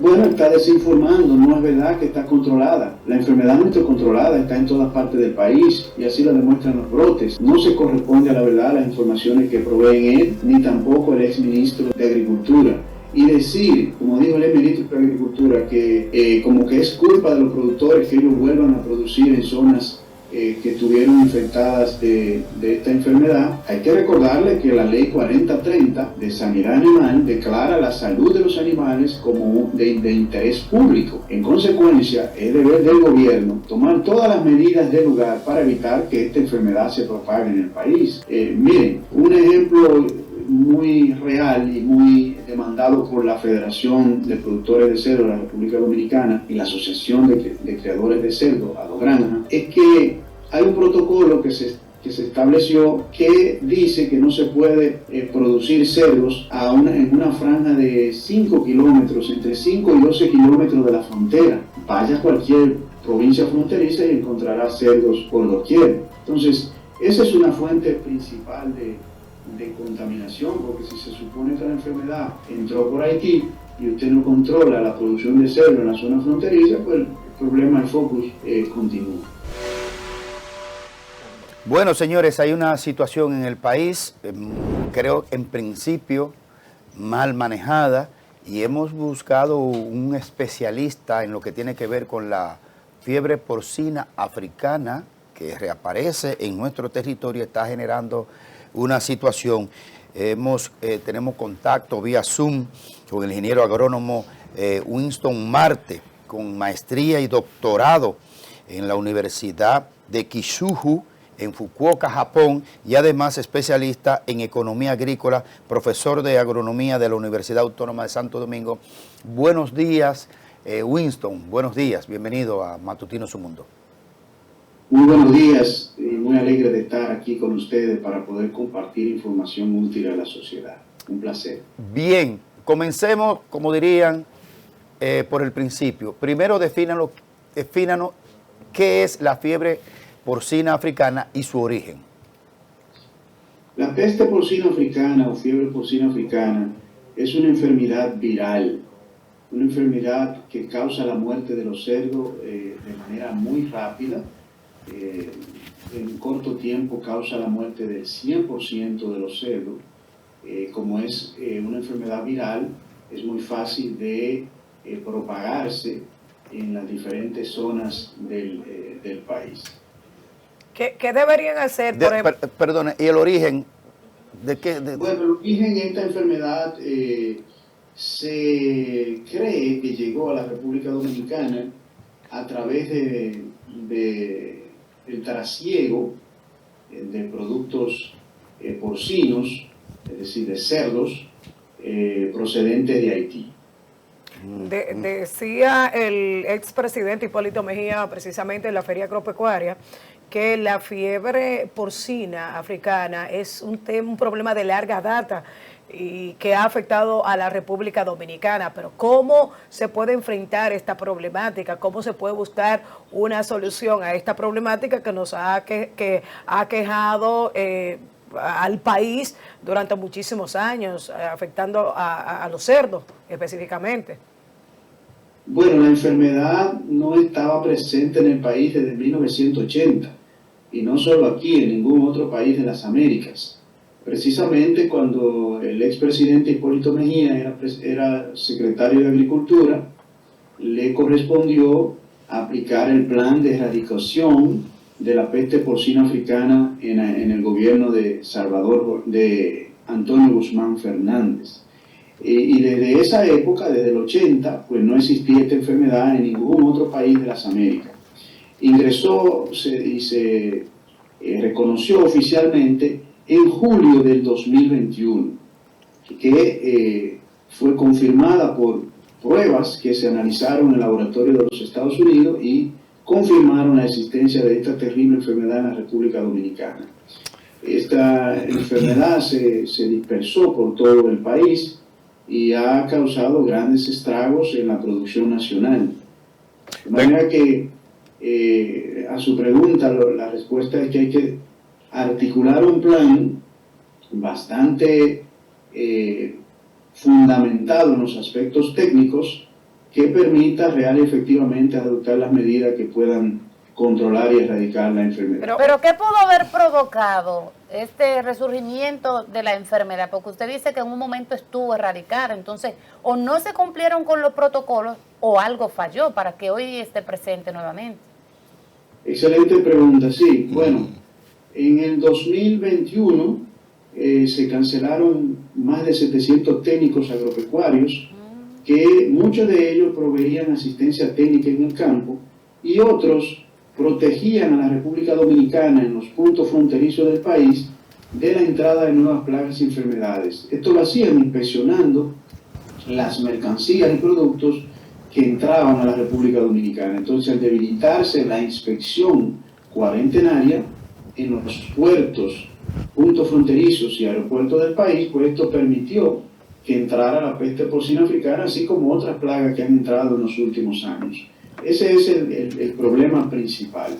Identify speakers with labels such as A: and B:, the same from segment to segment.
A: Bueno, está desinformando, no es verdad que está controlada. La enfermedad no está controlada, está en todas partes del país y así lo demuestran los brotes. No se corresponde a la verdad las informaciones que proveen él, ni tampoco el exministro de Agricultura. Y decir, como dijo el exministro de Agricultura, que como que es culpa de los productores que ellos vuelvan a producir en zonas que estuvieron infectadas de esta enfermedad, hay que recordarle que la ley 4030 de sanidad animal declara la salud de los animales como de interés público. En consecuencia, es deber del gobierno tomar todas las medidas del lugar para evitar que esta enfermedad se propague en el país. Miren, un ejemplo muy real y muy demandado por la Federación de Productores de Cerdo de la República Dominicana y la Asociación de Criadores de Cerdo, Adogranja, es que hay un protocolo que se estableció que dice que no se puede producir cerdos en una franja de 5 kilómetros, entre 5 y 12 kilómetros de la frontera. Vaya a cualquier provincia fronteriza y encontrará cerdos por doquier. Entonces, esa es una fuente principal de contaminación, porque si se supone que la enfermedad entró por Haití y usted no controla la producción de cerdo en la zona fronteriza, pues el problema del focus continúa.
B: Bueno, señores, hay una situación en el país, creo en principio mal manejada, y hemos buscado un especialista en lo que tiene que ver con la fiebre porcina africana que reaparece en nuestro territorio, está generando una situación. Tenemos contacto vía Zoom con el ingeniero agrónomo Winston Marte, con maestría y doctorado en la Universidad de Kyushu, en Fukuoka, Japón, y además especialista en economía agrícola, profesor de agronomía de la Universidad Autónoma de Santo Domingo. Buenos días, Winston, buenos días, bienvenido a Matutino Su Mundo.
A: Muy buenos días y muy alegre de estar aquí con ustedes para poder compartir información útil a la sociedad. Un placer.
B: Bien, comencemos, como dirían, por el principio. Primero defínanos qué es la fiebre porcina africana y su origen.
A: La peste porcina africana o fiebre porcina africana es una enfermedad viral, una enfermedad que causa la muerte de los cerdos de manera muy rápida. En corto tiempo causa la muerte del 100% de los cerdos. Como es una enfermedad viral, es muy fácil de propagarse en las diferentes zonas del país.
C: ¿Qué deberían hacer?
B: Perdone, ¿y el origen de qué?
A: Bueno, el origen de esta enfermedad se cree que llegó a la República Dominicana a través del trasiego de productos porcinos, es decir, de cerdos procedentes de Haití.
C: Decía el expresidente Hipólito Mejía, precisamente en la Feria Agropecuaria, que la fiebre porcina africana es un problema de larga data y que ha afectado a la República Dominicana. Pero ¿cómo se puede enfrentar esta problemática? ¿Cómo se puede buscar una solución a esta problemática que nos ha quejado al país durante muchísimos años, afectando a los cerdos específicamente?
A: Bueno, la enfermedad no estaba presente en el país desde 1980, y no solo aquí, en ningún otro país de las Américas. Precisamente cuando el expresidente Hipólito Mejía era secretario de Agricultura, le correspondió aplicar el plan de erradicación de la peste porcina africana en el gobierno de Antonio Guzmán Fernández. Y desde esa época, desde el 80, pues no existía esta enfermedad en ningún otro país de las Américas. Ingresó y se reconoció oficialmente en julio del 2021, que fue confirmada por pruebas que se analizaron en el laboratorio de los Estados Unidos y confirmaron la existencia de esta terrible enfermedad en la República Dominicana. Esta enfermedad se dispersó por todo el país y ha causado grandes estragos en la producción nacional. De manera que a su pregunta, la respuesta es que hay que articular un plan bastante fundamentado en los aspectos técnicos que permita real y efectivamente adoptar las medidas que puedan controlar y erradicar la enfermedad.
D: Pero ¿qué pudo haber provocado este resurgimiento de la enfermedad? Porque usted dice que en un momento estuvo erradicada, entonces o no se cumplieron con los protocolos o algo falló para que hoy esté presente nuevamente.
A: Excelente pregunta, sí. Bueno, en el 2021 se cancelaron más de 700 técnicos agropecuarios, que muchos de ellos proveían asistencia técnica en el campo y otros protegían a la República Dominicana en los puntos fronterizos del país de la entrada de nuevas plagas y enfermedades. Esto lo hacían inspeccionando las mercancías y productos que entraban a la República Dominicana. Entonces, al debilitarse la inspección cuarentenaria en los puertos, puntos fronterizos y aeropuertos del país, pues esto permitió que entrara la peste porcina africana, así como otras plagas que han entrado en los últimos años. Ese es el problema principal,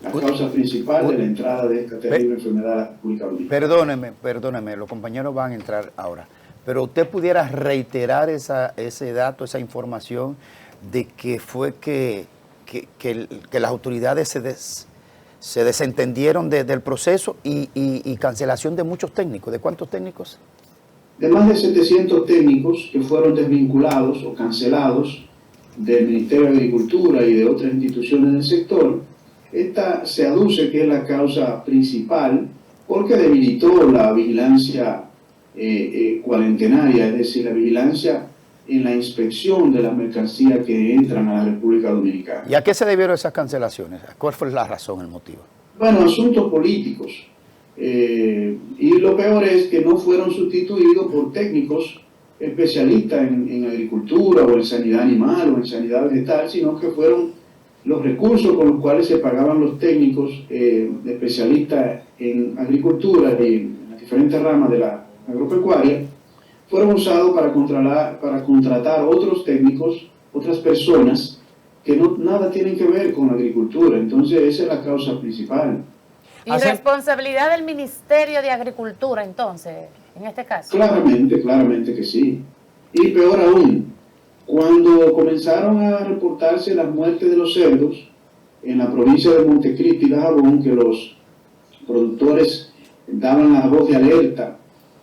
A: la causa principal de la entrada de esta terrible enfermedad a la República Dominicana.
B: Perdóneme, los compañeros van a entrar ahora, pero usted pudiera reiterar ese dato, esa información de que fue que las autoridades se desentendieron del proceso y cancelación de muchos técnicos. ¿De cuántos técnicos?
A: De más de 700 técnicos que fueron desvinculados o cancelados del Ministerio de Agricultura y de otras instituciones del sector. Esta se aduce que es la causa principal porque debilitó la vigilancia cuarentenaria, es decir, la vigilancia en la inspección de las mercancías que entran a la República Dominicana.
B: ¿Y a qué se debieron esas cancelaciones? ¿Cuál fue la razón, el motivo?
A: Bueno, asuntos políticos. Y lo peor es que no fueron sustituidos por técnicos especialistas en agricultura o en sanidad animal o en sanidad vegetal, sino que fueron los recursos con los cuales se pagaban los técnicos especialistas en agricultura y en las diferentes ramas de la agropecuaria, fueron usados para contratar otros técnicos, otras personas que nada tienen que ver con la agricultura. Entonces esa es la causa principal.
D: ¿Y responsabilidad del Ministerio de Agricultura entonces, en este caso?
A: Claramente que sí. Y peor aún, cuando comenzaron a reportarse las muertes de los cerdos en la provincia de Montecristi y Dajabón, que los productores daban la voz de alerta,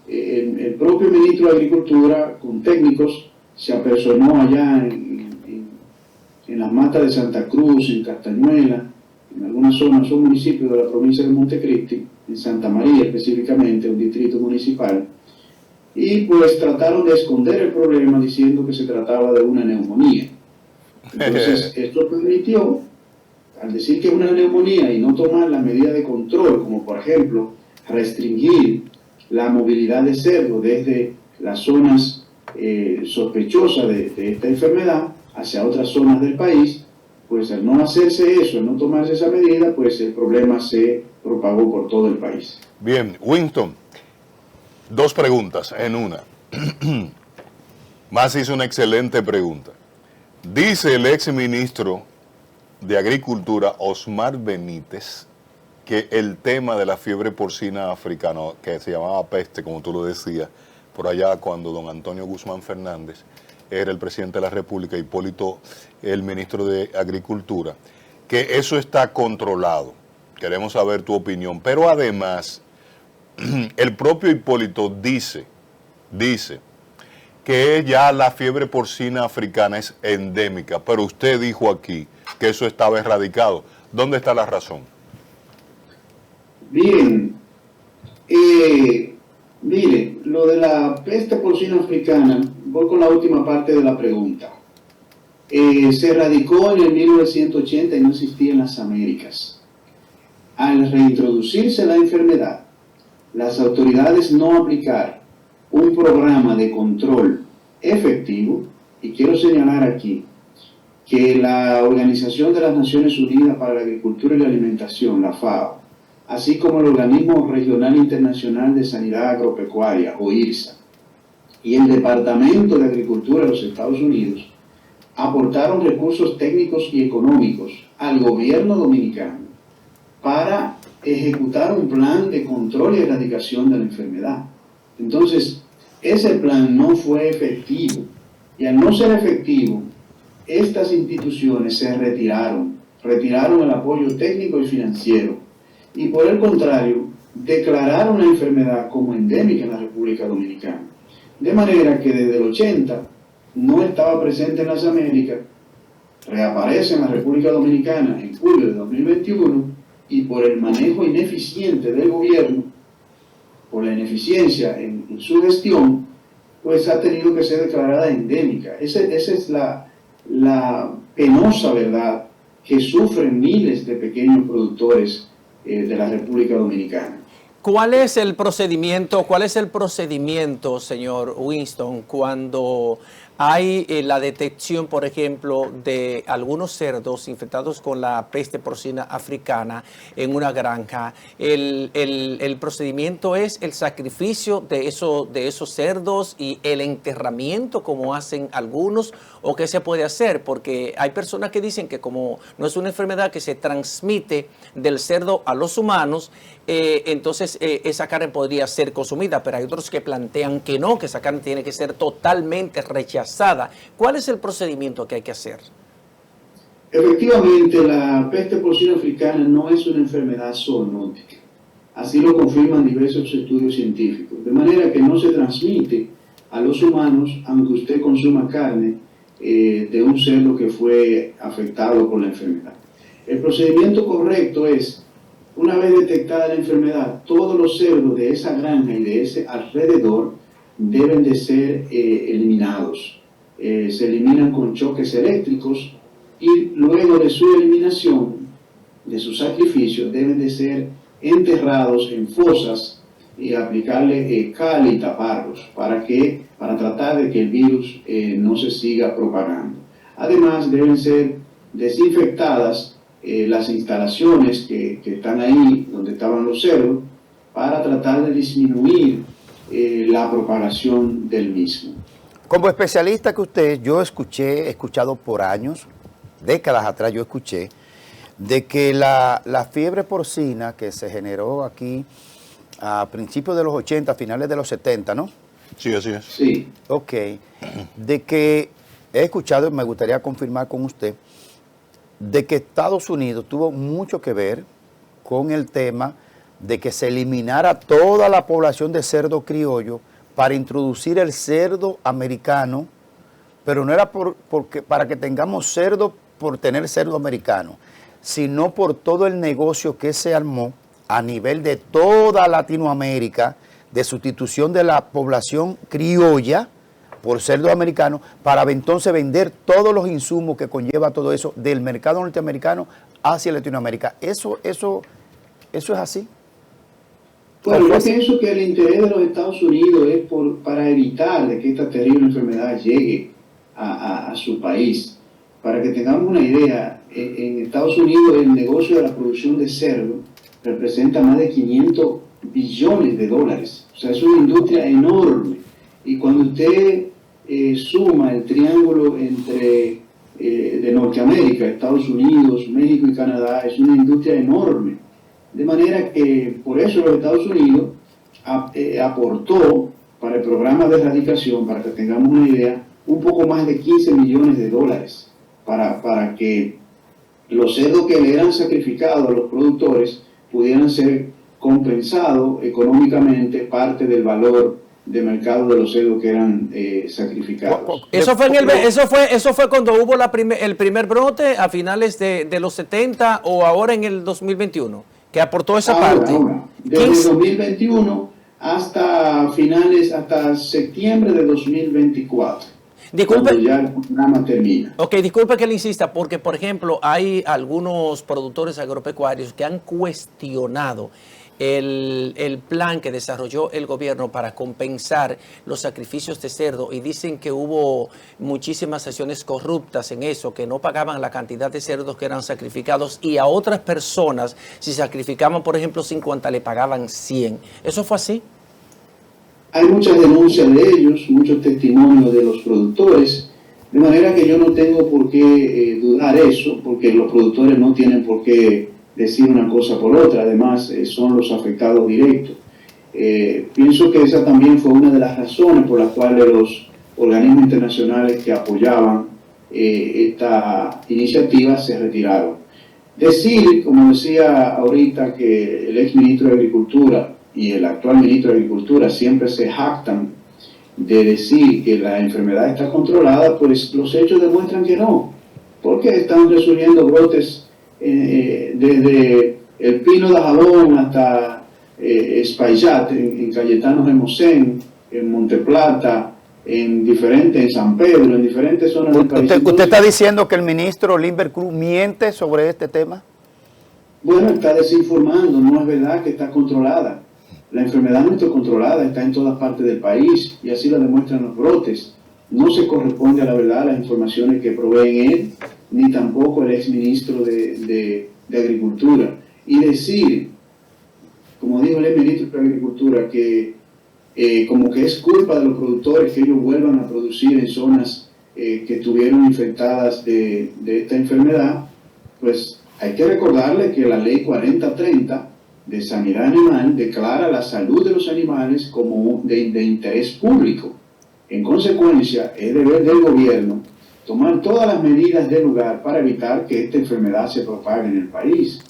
A: el propio ministro de Agricultura, con técnicos, se apersonó allá en las matas de Santa Cruz, en Castañuela, en algunas zonas, son municipios de la provincia de Montecristi, en Santa María específicamente, un distrito municipal, y pues trataron de esconder el problema diciendo que se trataba de una neumonía. Entonces, esto permitió, al decir que es una neumonía y no tomar las medidas de control, como por ejemplo, restringir la movilidad de cerdos desde las zonas sospechosas de esta enfermedad hacia otras zonas del país, pues al no hacerse eso, al no tomarse esa medida, pues el problema se propagó por todo el país.
E: Bien, Winston, dos preguntas en una. Más hizo una excelente pregunta. Dice el ex ministro de Agricultura, Osmar Benítez, que el tema de la fiebre porcina africana, que se llamaba peste, como tú lo decías, por allá cuando don Antonio Guzmán Fernández era el presidente de la República, Hipólito, el ministro de Agricultura, que eso está controlado. Queremos saber tu opinión. Pero además, el propio Hipólito dice que ya la fiebre porcina africana es endémica, pero usted dijo aquí que eso estaba erradicado. ¿Dónde está la razón?
A: Bien, mire, lo de la peste porcina africana, voy con la última parte de la pregunta. Se erradicó en el 1980 y no existía en las Américas. Al reintroducirse la enfermedad, las autoridades no aplicaron un programa de control efectivo, y quiero señalar aquí que la Organización de las Naciones Unidas para la Agricultura y la Alimentación, la FAO, así como el Organismo Regional Internacional de Sanidad Agropecuaria, o IRSA, y el Departamento de Agricultura de los Estados Unidos, aportaron recursos técnicos y económicos al gobierno dominicano para ejecutar un plan de control y erradicación de la enfermedad. Entonces, ese plan no fue efectivo, y al no ser efectivo, estas instituciones se retiraron el apoyo técnico y financiero y por el contrario declararon la enfermedad como endémica en la República Dominicana. De manera que desde el 80 no estaba presente en las Américas, reaparece en la República Dominicana en julio de 2021 y por el manejo ineficiente del gobierno, por la ineficiencia en su gestión, pues ha tenido que ser declarada endémica. Esa es la penosa verdad que sufren miles de pequeños productores de la República Dominicana.
F: ¿Cuál es el procedimiento, señor Winston, cuando hay la detección, por ejemplo, de algunos cerdos infectados con la peste porcina africana en una granja? El procedimiento es el sacrificio de esos cerdos y el enterramiento, como hacen algunos, o qué se puede hacer, porque hay personas que dicen que como no es una enfermedad que se transmite del cerdo a los humanos, entonces esa carne podría ser consumida, pero hay otros que plantean que no, que esa carne tiene que ser totalmente rechazada. ¿Cuál es el procedimiento que hay que hacer?
A: Efectivamente, la peste porcina africana no es una enfermedad zoonótica. Así lo confirman diversos estudios científicos. De manera que no se transmite a los humanos, aunque usted consuma carne de un cerdo que fue afectado por la enfermedad. El procedimiento correcto es, una vez detectada la enfermedad, todos los cerdos de esa granja y de ese alrededor deben de ser eliminados. Se eliminan con choques eléctricos y luego de su eliminación, de su sacrificio, deben de ser enterrados en fosas y aplicarle cal y taparlos para tratar de que el virus no se siga propagando. Además, deben ser desinfectadas las instalaciones que están ahí donde estaban los cerdos para tratar de disminuir la propagación del mismo.
B: Como especialista que usted, yo he escuchado por años, décadas atrás yo escuché, de que la fiebre porcina que se generó aquí a principios de los 80, finales de los 70, ¿no?
E: Sí, así es.
A: Sí.
B: Ok. De que he escuchado, y me gustaría confirmar con usted, de que Estados Unidos tuvo mucho que ver con el tema de que se eliminara toda la población de cerdo criollo para introducir el cerdo americano, pero no era para que tengamos cerdo por tener cerdo americano, sino por todo el negocio que se armó a nivel de toda Latinoamérica de sustitución de la población criolla por cerdo americano, para entonces vender todos los insumos que conlleva todo eso del mercado norteamericano hacia Latinoamérica. ¿Eso es así?
A: Bueno, yo pienso que el interés de los Estados Unidos es para evitar de que esta terrible enfermedad llegue a su país. Para que tengamos una idea, en Estados Unidos el negocio de la producción de cerdo representa más de 500 billones de dólares. O sea, es una industria enorme. Y cuando usted suma el triángulo entre de Norteamérica, Estados Unidos, México y Canadá, es una industria enorme. De manera que por eso los Estados Unidos aportó para el programa de erradicación, para que tengamos una idea, un poco más de 15 millones de dólares para que los cerdos que le eran sacrificados a los productores pudieran ser compensados económicamente parte del valor de mercado de los cerdos que eran sacrificados.
F: Eso fue cuando hubo el primer brote a finales de los 70 o ahora en el 2021, que aportó esa parte.
A: Ahora, desde 2021 hasta septiembre de 2024.
F: Disculpe,
A: cuando ya el programa termina.
F: Ok, disculpe que le insista, porque por ejemplo hay algunos productores agropecuarios que han cuestionado el plan que desarrolló el gobierno para compensar los sacrificios de cerdo y dicen que hubo muchísimas sesiones corruptas en eso, que no pagaban la cantidad de cerdos que eran sacrificados y a otras personas, si sacrificaban por ejemplo 50, le pagaban 100. ¿Eso fue así?
A: Hay muchas denuncias de ellos, muchos testimonios de los productores, de manera que yo no tengo por qué dudar eso, porque los productores no tienen por qué decir una cosa por otra, además son los afectados directos. Pienso que esa también fue una de las razones por las cuales los organismos internacionales que apoyaban esta iniciativa se retiraron. Decir, como decía ahorita, que el ex ministro de Agricultura y el actual ministro de Agricultura siempre se jactan de decir que la enfermedad está controlada, pues los hechos demuestran que no, porque están resurgiendo brotes desde el Pino de Jabón hasta Espaillat, en Cayetano de Mosén, en Monteplata, en San Pedro, en diferentes zonas del país.
B: ¿Usted está diciendo que el ministro Limber Cruz miente sobre este tema?
A: Bueno, está desinformando, no es verdad que está controlada. La enfermedad no está controlada, está en todas partes del país y así lo demuestran los brotes. No se corresponde a la verdad las informaciones que proveen él, ni tampoco el exministro de Agricultura. Y decir, como dijo el exministro de Agricultura, que como que es culpa de los productores que ellos vuelvan a producir en zonas que estuvieron infectadas de esta enfermedad, pues hay que recordarle que la ley 4030 de sanidad animal declara la salud de los animales como de interés público. En consecuencia, es deber del gobierno tomar todas las medidas del lugar para evitar que esta enfermedad se propague en el país.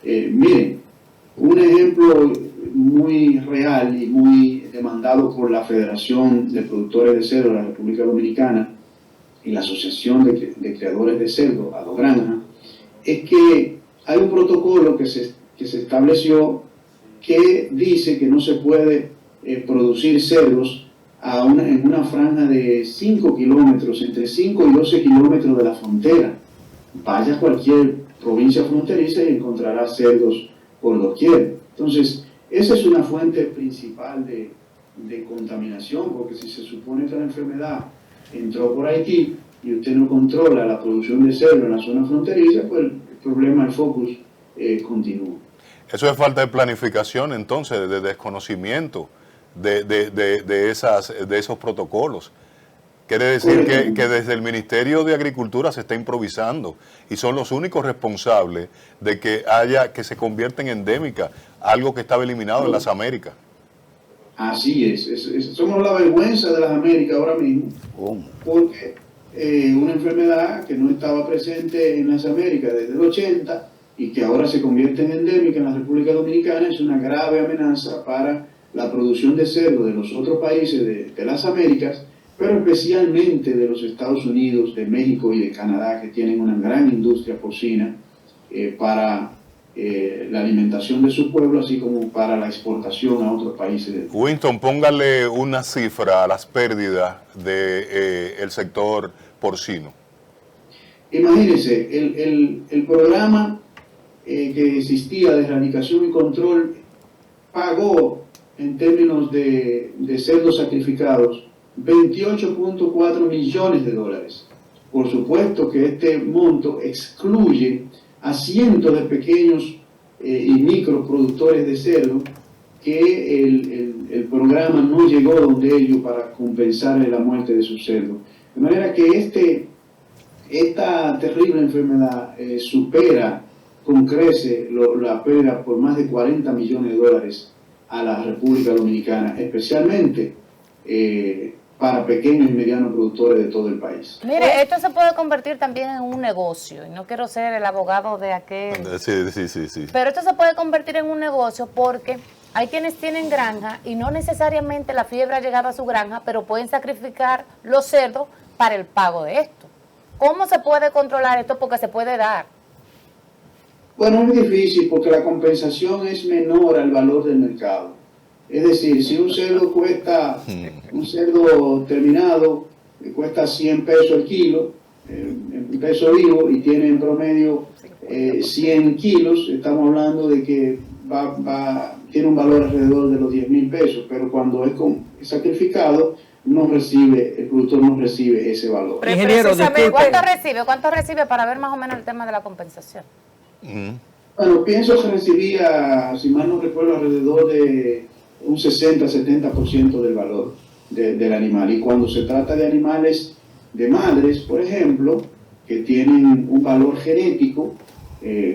A: Miren, un ejemplo muy real y muy demandado por la Federación de Productores de Cerdo de la República Dominicana y la Asociación de Criadores de Cerdo, Adogranja, es que hay un protocolo que se estableció que dice que no se puede producir cerdos en una franja de 5 kilómetros, entre 5 y 12 kilómetros de la frontera. Vaya a cualquier provincia fronteriza y encontrará cerdos por doquier. Entonces, esa es una fuente principal de contaminación, porque si se supone que la enfermedad entró por Haití y usted no controla la producción de cerdo en la zona fronteriza, pues el problema, el focus continúa.
E: Eso es falta de planificación, entonces, de desconocimiento de esos protocolos. Quiere decir que desde el Ministerio de Agricultura se está improvisando y son los únicos responsables de que se convierta en endémica, algo que estaba eliminado en las Américas.
A: Así es, somos la vergüenza de las Américas ahora mismo, porque una enfermedad que no estaba presente en las Américas desde el 80 y que ahora se convierte en endémica en la República Dominicana es una grave amenaza para la producción de cerdo de los otros países de las Américas, pero especialmente de los Estados Unidos, de México y de Canadá, que tienen una gran industria porcina para la alimentación de su pueblo, así como para la exportación a otros países.
E: Winston, póngale una cifra a las pérdidas del sector porcino.
A: Imagínense, el programa que existía de erradicación y control pagó en términos de cerdos sacrificados 28.4 millones de dólares. Por supuesto que este monto excluye a cientos de pequeños y microproductores de cerdo que el programa no llegó donde ellos para compensarle la muerte de sus cerdos. De manera que esta terrible enfermedad supera con crece la pérdida por más de 40 millones de dólares a la República Dominicana, especialmente para pequeños y medianos productores de todo el país.
D: Mire, esto se puede convertir también en un negocio, y no quiero ser el abogado de aquel.
E: Sí.
D: Pero esto se puede convertir en un negocio porque hay quienes tienen granja y no necesariamente la fiebre ha llegado a su granja, pero pueden sacrificar los cerdos para el pago de esto. ¿Cómo se puede controlar esto? Porque se puede dar.
A: Bueno, es difícil porque la compensación es menor al valor del mercado. Es decir, si un cerdo terminado cuesta 100 pesos el kilo, en peso vivo, y tiene en promedio 100 kilos, estamos hablando de que tiene un valor alrededor de los 10.000 pesos, pero cuando es sacrificado, el productor no recibe ese valor.
F: Ingeniero,
D: ¿Cuánto recibe para ver más o menos el tema de la compensación?
A: Bueno, pienso que recibía, si mal no recuerdo, alrededor de un 60-70% del valor del animal. Y cuando se trata de animales de madres, por ejemplo, que tienen un valor genético,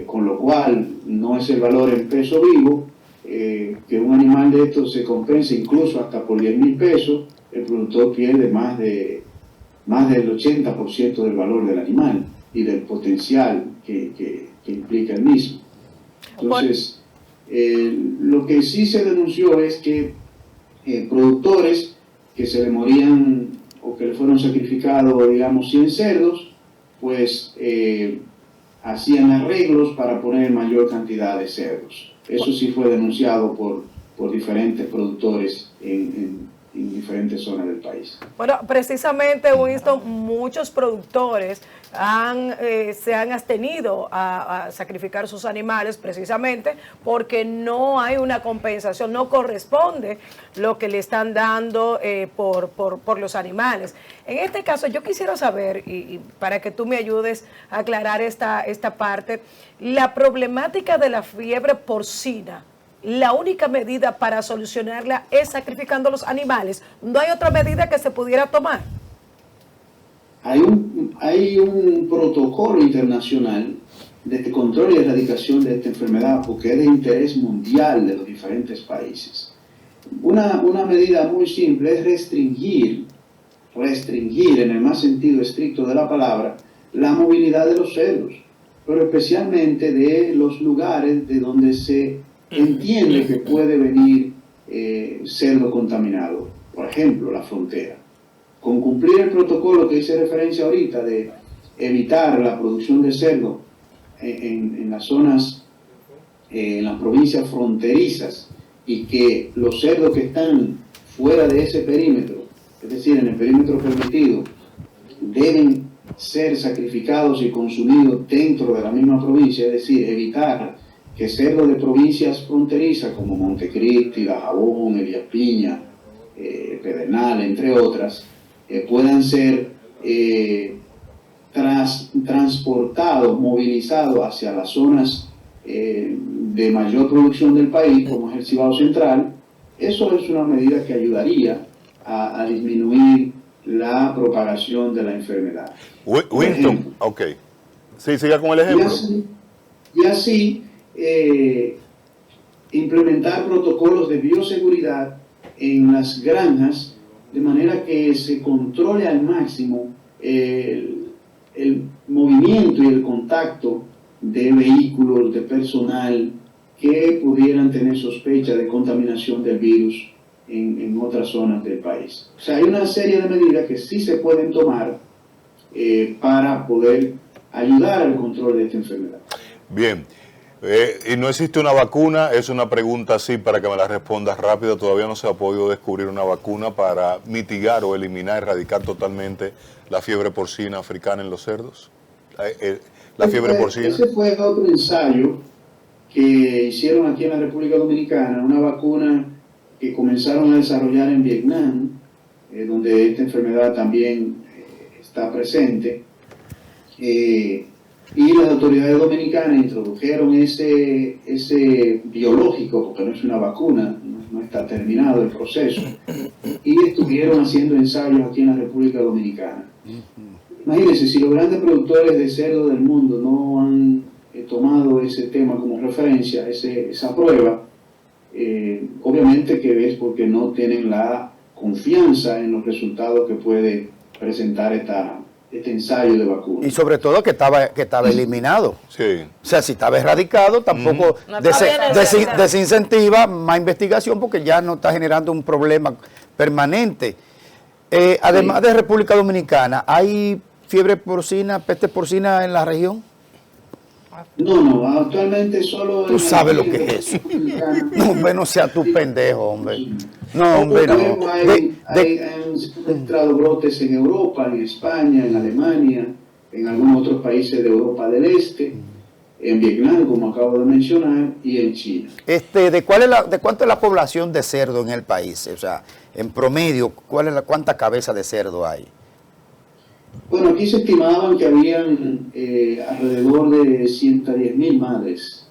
A: con lo cual no es el valor en peso vivo, que un animal de estos se compensa incluso hasta por 10.000 pesos, el productor pierde más de más del 80% del valor del animal y del potencial que implica el mismo. Entonces, lo que sí se denunció es que productores que se le morían o que le fueron sacrificados, digamos, 100 cerdos, pues hacían arreglos para poner mayor cantidad de cerdos. Eso sí fue denunciado por diferentes productores en diferentes zonas del país.
C: Bueno, precisamente, Winston, muchos productores se han abstenido a sacrificar sus animales precisamente porque no hay una compensación, no corresponde lo que le están dando por los animales. En este caso, yo quisiera saber, y para que tú me ayudes a aclarar esta parte, la problemática de la fiebre porcina. La única medida para solucionarla es sacrificando los animales. ¿No hay otra medida que se pudiera tomar?
A: Hay un protocolo internacional de control y erradicación de esta enfermedad porque es de interés mundial de los diferentes países. Una medida muy simple es restringir en el más sentido estricto de la palabra, la movilidad de los cerdos, pero especialmente de los lugares de donde se entiende que puede venir cerdo contaminado, por ejemplo, la frontera. Con cumplir el protocolo que hice referencia ahorita de evitar la producción de cerdo en las zonas, en las provincias fronterizas, y que los cerdos que están fuera de ese perímetro, es decir, en el perímetro permitido, deben ser sacrificados y consumidos dentro de la misma provincia, es decir, evitar que cerdos de provincias fronterizas como Montecristi, Dajabón, Elías Piña, Pedernal, entre otras, puedan ser transportados, movilizados hacia las zonas de mayor producción del país, como es el Cibao Central. Eso es una medida que ayudaría a disminuir la propagación de la enfermedad.
E: Winston, ok. Sí, siga con el ejemplo.
A: Y así implementar protocolos de bioseguridad en las granjas, de manera que se controle al máximo el movimiento y el contacto de vehículos, de personal que pudieran tener sospecha de contaminación del virus en otras zonas del país. O sea, hay una serie de medidas que sí se pueden tomar para poder ayudar al control de esta enfermedad.
E: Bien. ¿Y no existe una vacuna? Es una pregunta así para que me la respondas rápido. Todavía no se ha podido descubrir una vacuna para mitigar o eliminar, erradicar totalmente la fiebre porcina africana en los cerdos. La fiebre porcina.
A: Ese fue otro ensayo que hicieron aquí en la República Dominicana, una vacuna que comenzaron a desarrollar en Vietnam, donde esta enfermedad también está presente. Y las autoridades dominicanas introdujeron ese biológico, porque no es una vacuna, no está terminado el proceso, y estuvieron haciendo ensayos aquí en la República Dominicana. Imagínense, si los grandes productores de cerdo del mundo no han tomado ese tema como referencia, esa prueba, obviamente que es porque no tienen la confianza en los resultados que puede presentar este ensayo de vacuna.
B: Y sobre todo que estaba eliminado.
E: Sí.
B: O sea, si estaba erradicado, tampoco desincentiva más investigación porque ya no está generando un problema permanente. Además de República Dominicana, ¿hay fiebre porcina, peste porcina en la región?
A: No, actualmente solo...
B: Tú sabes lo que es eso. No, hombre, no sea tu pendejo, hombre. No, hombre, no.
A: Han encontrado brotes en Europa, en España, en Alemania, en algunos otros países de Europa del Este, en Vietnam, como acabo de mencionar, y en China.
B: ¿De cuánto es la población de cerdo en el país? O sea, en promedio, ¿cuánta cabeza de cerdo hay?
A: Bueno, aquí se estimaban que habían alrededor de 110.000 madres.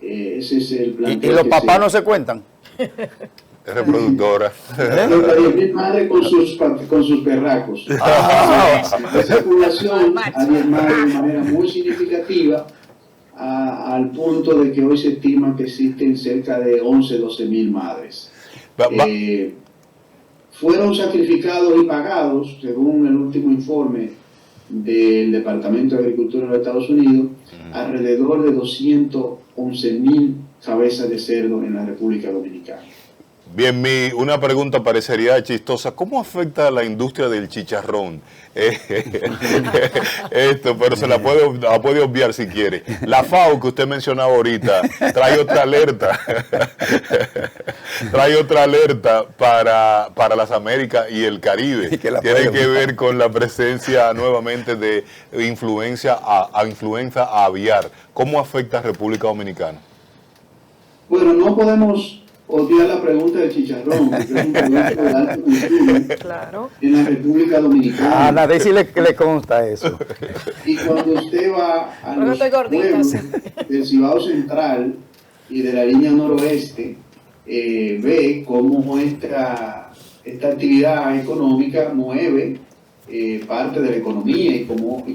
A: Ese es el plan.
B: ¿Y los papás no se cuentan?
E: Es reproductora.
A: 110.000 madres con sus perracos. Esa población ha diezmado de manera muy significativa al punto de que hoy se estima que existen cerca de 11.000 12.000 madres. fueron sacrificados y pagados, según el último informe del Departamento de Agricultura de los Estados Unidos, alrededor de 211,000 cabezas de cerdo en la República Dominicana.
E: Bien, una pregunta parecería chistosa. ¿Cómo afecta a la industria del chicharrón? Esto, pero se la puede obviar si quiere. La FAO que usted mencionaba ahorita trae otra alerta. Trae otra alerta para las Américas y el Caribe. Tiene que ver con la presencia nuevamente de influenza aviar. ¿Cómo afecta a República Dominicana?
A: Bueno, no podemos obviar la pregunta del chicharrón, porque es un producto de alto consumo
C: Claro.
A: en la República Dominicana.
B: A nadie sí le consta eso.
A: Y cuando usted va a los pueblos del Cibao Central y de la línea noroeste, ve cómo esta actividad económica mueve parte de la economía y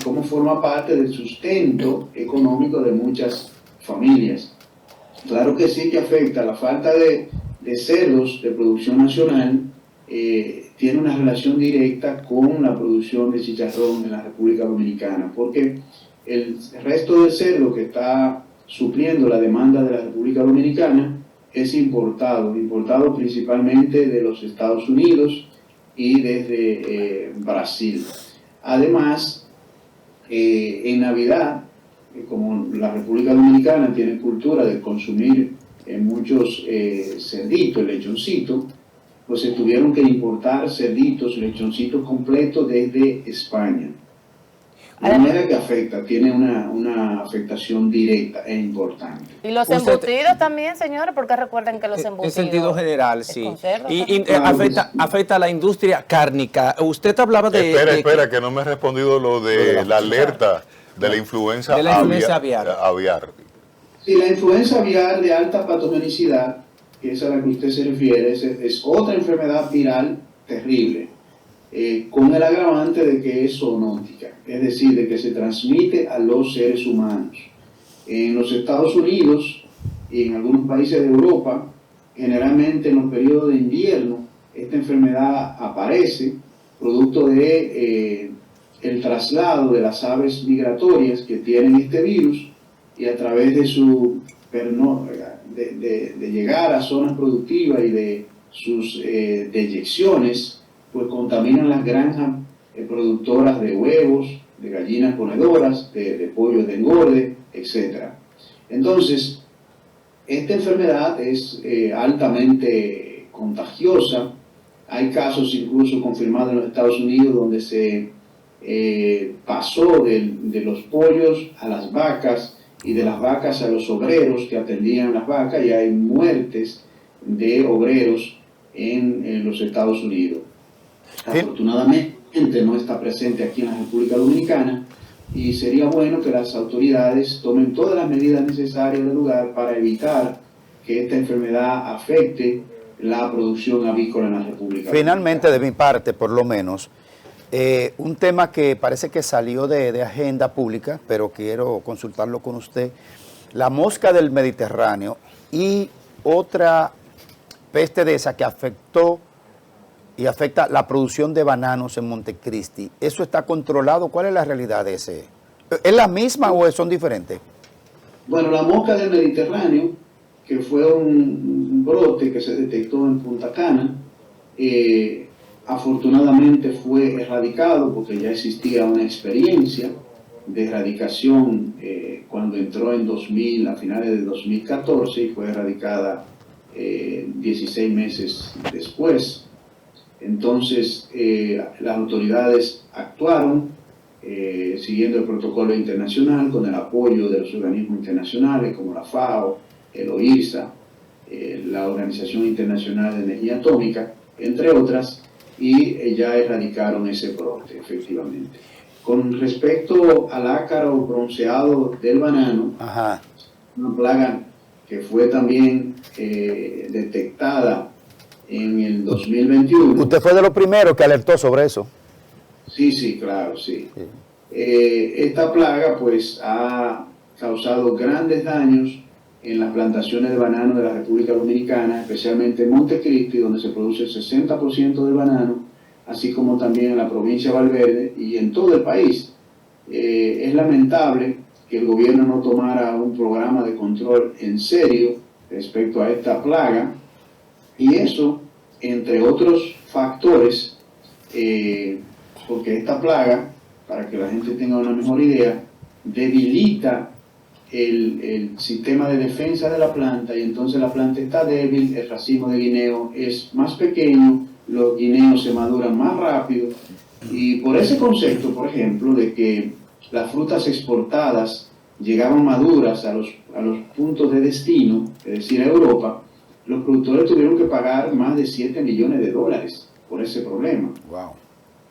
A: cómo forma parte del sustento económico de muchas familias. Claro que sí que afecta. La falta de cerdos de producción nacional tiene una relación directa con la producción de chicharrón en la República Dominicana, porque el resto del cerdo que está supliendo la demanda de la República Dominicana es importado principalmente de los Estados Unidos y desde Brasil. Además, en Navidad, como la República Dominicana tiene cultura de consumir muchos cerditos, lechoncitos, pues se tuvieron que importar cerditos, lechoncitos completos desde España. De manera que afecta, tiene una afectación directa e importante.
D: Y los embutidos también, señores, porque recuerden que los embutidos...
F: En sentido general, sí. Y
A: Claro,
F: afecta a la industria cárnica. Usted hablaba de...
E: Espera, que no me ha respondido lo de la alerta de la influenza aviar.
A: Sí, la influenza aviar de alta patogenicidad, que es a la que usted se refiere, es otra enfermedad viral terrible, con el agravante de que es zoonótica, es decir, de que se transmite a los seres humanos. En los Estados Unidos y en algunos países de Europa, generalmente en los periodos de invierno, esta enfermedad aparece producto de el traslado de las aves migratorias que tienen este virus, y a través de de llegar a zonas productivas y de sus deyecciones, pues contaminan las granjas productoras de huevos, de gallinas ponedoras, de pollos de engorde, etc. Entonces, esta enfermedad es altamente contagiosa. Hay casos incluso confirmados en los Estados Unidos donde se pasó de los pollos a las vacas y de las vacas a los obreros que atendían las vacas, y hay muertes de obreros en los Estados Unidos. Afortunadamente no está presente aquí en la República Dominicana, y sería bueno que las autoridades tomen todas las medidas necesarias del lugar para evitar que esta enfermedad afecte la producción avícola en la República
B: Finalmente,
A: Dominicana.
B: de mi parte, por lo menos, un tema que parece que salió de agenda pública, pero quiero consultarlo con usted: la mosca del Mediterráneo y otra peste de esa que afectó y afecta la producción de bananos en Montecristi. ¿Eso está controlado? ¿Cuál es la realidad de ese? ¿Es la misma o son diferentes?
A: Bueno, la mosca del Mediterráneo, que fue un brote que se detectó en Punta Cana, afortunadamente fue erradicado porque ya existía una experiencia de erradicación cuando entró en 2000, a finales de 2014, y fue erradicada 16 meses después. Entonces, las autoridades actuaron siguiendo el protocolo internacional, con el apoyo de los organismos internacionales como la FAO, el OIRSA, la Organización Internacional de Energía Atómica, entre otras, y ya erradicaron ese brote, efectivamente. Con respecto al ácaro bronceado del banano,
B: Ajá.
A: una plaga que fue también detectada en el 2021.
B: Usted fue de los primeros que alertó sobre eso.
A: Sí, claro, sí. Esta plaga pues ha causado grandes daños en las plantaciones de banano de la República Dominicana, especialmente en Montecristi, donde se produce el 60% del banano, así como también en la provincia de Valverde y en todo el país. Es lamentable que el gobierno no tomara un programa de control en serio respecto a esta plaga, y eso, entre otros factores, porque esta plaga, para que la gente tenga una mejor idea, debilita el sistema de defensa de la planta, y entonces la planta está débil, el racimo de guineo es más pequeño, los guineos se maduran más rápido, y por ese concepto, por ejemplo, de que las frutas exportadas llegaban maduras a los puntos de destino, es decir, a Europa, los productores tuvieron que pagar más de $7 millones por ese problema.
B: Wow.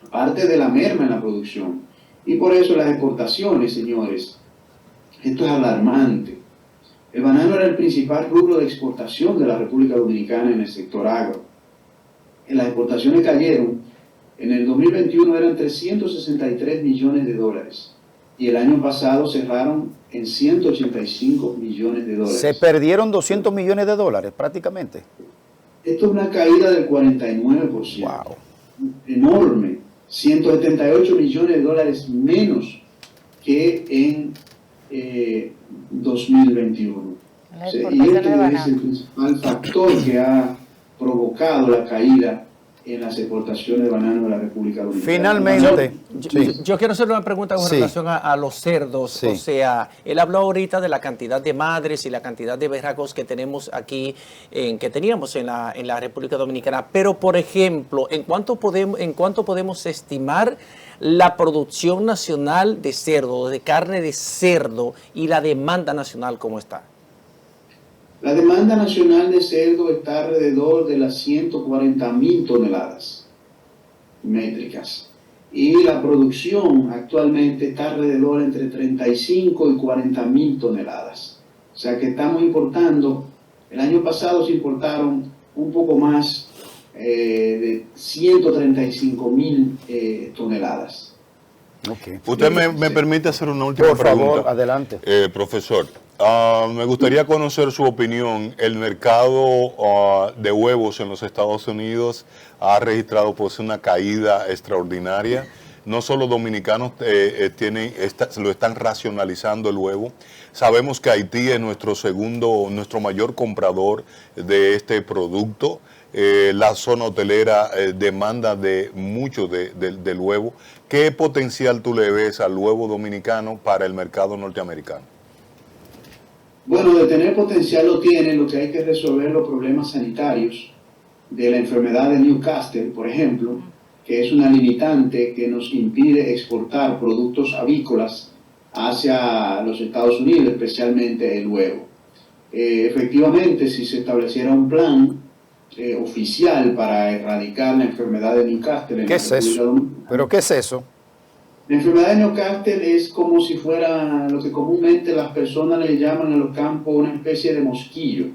A: Aparte de la merma en la producción. Y por eso las exportaciones, señores, esto es alarmante. El banano era el principal rubro de exportación de la República Dominicana en el sector agro. Las exportaciones cayeron. En el 2021 eran $363 millones. Y el año pasado cerraron en $185 millones.
B: Se perdieron $200 millones prácticamente.
A: Esto es una caída del 49%.
B: Wow.
A: Enorme. $178 millones menos que en 2021. Y este es el principal factor que ha provocado la caída en las exportaciones de banano de la República Dominicana.
B: Finalmente,
F: yo quiero hacer una pregunta con relación a los cerdos.
B: Sí.
F: O sea, él habló ahorita de la cantidad de madres y la cantidad de berracos que tenemos aquí, que teníamos en la República Dominicana. Pero, por ejemplo, ¿en cuánto podemos estimar la producción nacional de cerdo, de carne de cerdo, y la demanda nacional cómo está?
A: La demanda nacional de cerdo está alrededor de las 140.000 toneladas métricas. Y la producción actualmente está alrededor entre 35 y 40.000 toneladas. O sea que estamos importando, el año pasado se importaron un poco más de 135.000 toneladas.
B: Okay.
E: Usted me permite hacer una última pregunta.
B: Por favor, adelante.
E: Profesor, me gustaría conocer su opinión. El mercado de huevos en los Estados Unidos ha registrado pues una caída extraordinaria. No solo dominicanos lo están racionalizando el huevo. Sabemos que Haití es nuestro mayor comprador de este producto. La zona hotelera demanda de mucho del huevo. ¿Qué potencial tú le ves al huevo dominicano para el mercado norteamericano?
A: Bueno, de tener potencial lo tiene, lo que hay que resolver los problemas sanitarios de la enfermedad de Newcastle, por ejemplo, que es una limitante que nos impide exportar productos avícolas hacia los Estados Unidos, especialmente el huevo. Efectivamente, si se estableciera un plan oficial para erradicar la enfermedad de Newcastle.
B: ¿Qué es eso? ¿Pero qué es eso?
A: La enfermedad de Newcastle es como si fuera lo que comúnmente las personas le llaman en los campos una especie de mosquillo.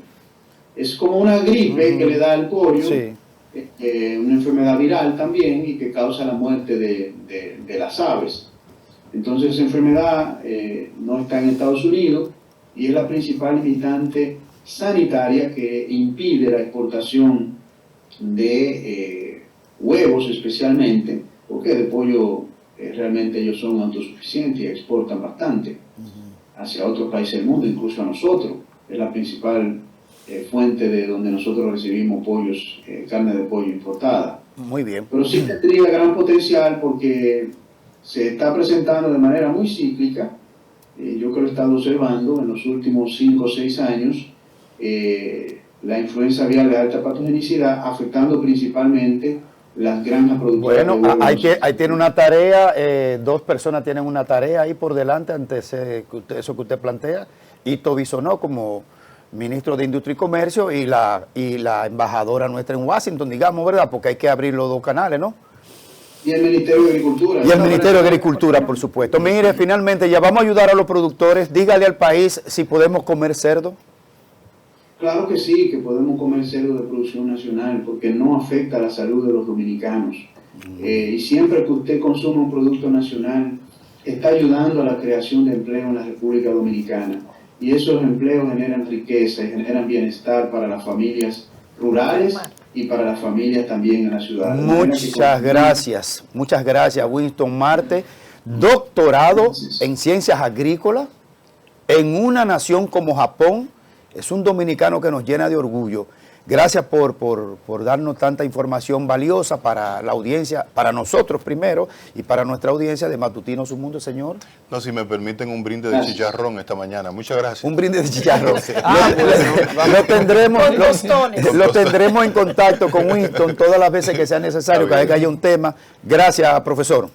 A: Es como una gripe que le da al pollo,
B: sí.
A: Una enfermedad viral también y que causa la muerte de las aves. Entonces esa enfermedad no está en Estados Unidos y es la principal limitante sanitaria que impide la exportación de huevos especialmente, porque de pollo realmente ellos son autosuficientes y exportan bastante hacia otros países del mundo, incluso a nosotros. Es la principal fuente de donde nosotros recibimos pollos, carne de pollo importada.
B: Muy bien.
A: Pero sí tendría gran potencial porque se está presentando de manera muy cíclica. Yo que lo he estado observando en los últimos 5 o 6 años, la influenza aviar de alta patogenicidad afectando principalmente las granjas productoras.
B: Bueno, ahí tiene una tarea, 2 personas tienen una tarea ahí por delante ante eso que usted plantea. Ito Bisonó como ministro de Industria y Comercio y la embajadora nuestra en Washington, digamos, ¿verdad? Porque hay que abrir los 2 canales, ¿no?
A: Y el Ministerio de Agricultura.
B: Y el Ministerio de Agricultura, por supuesto. Mire, finalmente ya vamos a ayudar a los productores. Dígale al país si podemos comer cerdo.
A: Claro que sí, que podemos comer cerdo de producción nacional porque no afecta a la salud de los dominicanos. Y siempre que usted consuma un producto nacional, está ayudando a la creación de empleo en la República Dominicana. y esos empleos generan riqueza y generan bienestar para las familias rurales y para las familias también en la ciudad.
B: Muchas gracias Winston Marte, doctorado en ciencias agrícolas en una nación como Japón. Es un dominicano que nos llena de orgullo. Gracias por darnos tanta información valiosa para la audiencia, para nosotros primero y para nuestra audiencia de Matutino Su Mundo, señor.
E: No, si me permiten un brindis de chicharrón esta mañana. Muchas gracias.
B: Un brindis de chicharrón.
C: Con
B: lo tendremos en contacto con Winston todas las veces que sea necesario, cada vez que haya un tema. Gracias, profesor.